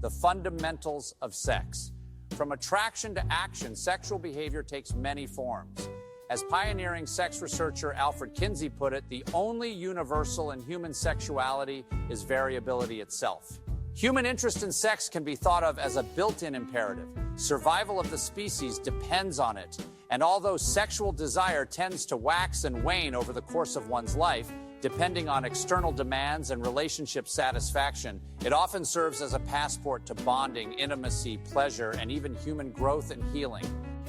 the fundamentals of sex. From attraction to action, sexual behavior takes many forms. As pioneering sex researcher Alfred Kinsey put it, the only universal in human sexuality is variability itself. Human interest in sex can be thought of as a built-in imperative. Survival of the species depends on it. And although sexual desire tends to wax and wane over the course of one's life, depending on external demands and relationship satisfaction, it often serves as a passport to bonding, intimacy, pleasure, and even human growth and healing.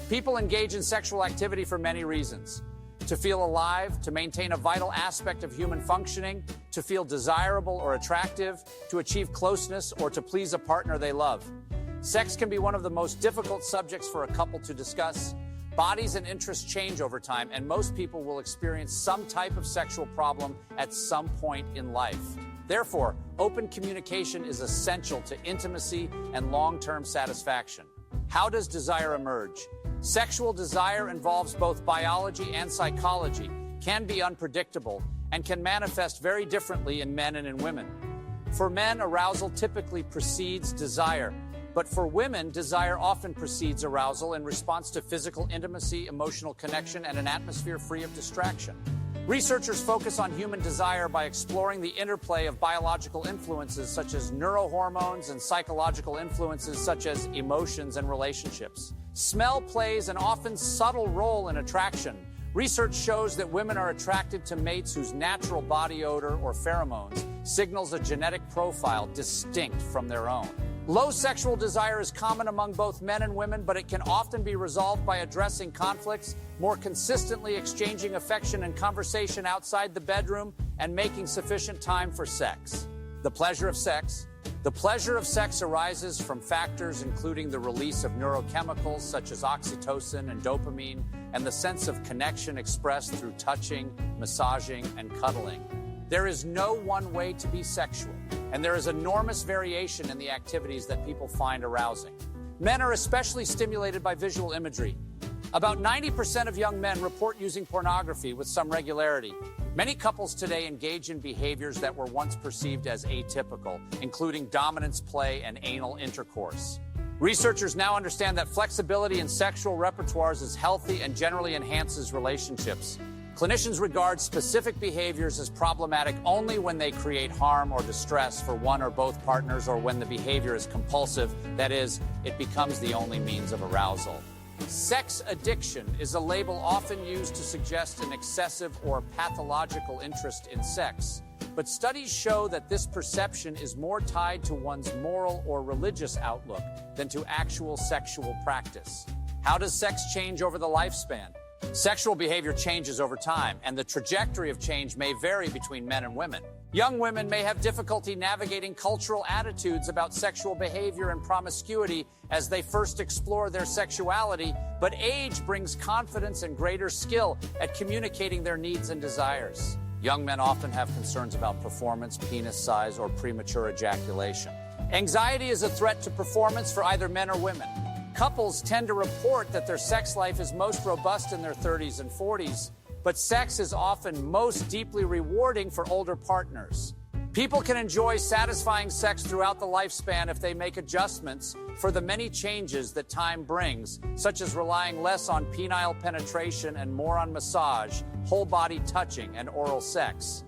People engage in sexual activity for many reasons. To feel alive, to maintain a vital aspect of human functioning, to feel desirable or attractive, to achieve closeness, or to please a partner they love. Sex can be one of the most difficult subjects for a couple to discuss. Bodies and interests change over time, and most people will experience some type of sexual problem at some point in life. Therefore, open communication is essential to intimacy and long-term satisfaction. How does desire emerge? Sexual desire involves both biology and psychology, can be unpredictable, and can manifest very differently in men and in women. For men, arousal typically precedes desire. But for women, desire often precedes arousal in response to physical intimacy, emotional connection, and an atmosphere free of distraction. Researchers focus on human desire by exploring the interplay of biological influences such as neurohormones and psychological influences such as emotions and relationships. Smell plays an often subtle role in attraction. Research shows that women are attracted to mates whose natural body odor or pheromones signals a genetic profile distinct from their own. Low sexual desire is common among both men and women, but it can often be resolved by addressing conflicts, more consistently exchanging affection and conversation outside the bedroom, and making sufficient time for sex. The pleasure of sex. The pleasure of sex arises from factors including the release of neurochemicals such as oxytocin and dopamine, and the sense of connection expressed through touching, massaging, and cuddling. There is no one way to be sexual, and there is enormous variation in the activities that people find arousing. Men are especially stimulated by visual imagery. About 90% of young men report using pornography with some regularity. Many couples today engage in behaviors that were once perceived as atypical, including dominance play and anal intercourse. Researchers now understand that flexibility in sexual repertoires is healthy and generally enhances relationships. Clinicians regard specific behaviors as problematic only when they create harm or distress for one or both partners, or when the behavior is compulsive, that is, it becomes the only means of arousal. Sex addiction is a label often used to suggest an excessive or pathological interest in sex. But studies show that this perception is more tied to one's moral or religious outlook than to actual sexual practice. How does sex change over the lifespan? Sexual behavior changes over time, and the trajectory of change may vary between men and women. Young women may have difficulty navigating cultural attitudes about sexual behavior and promiscuity as they first explore their sexuality, but age brings confidence and greater skill at communicating their needs and desires. Young men often have concerns about performance, penis size, or premature ejaculation. Anxiety is a threat to performance for either men or women. Couples tend to report that their sex life is most robust in their 30s and 40s, but sex is often most deeply rewarding for older partners. People can enjoy satisfying sex throughout the lifespan if they make adjustments for the many changes that time brings, such as relying less on penile penetration and more on massage, whole body touching, and oral sex.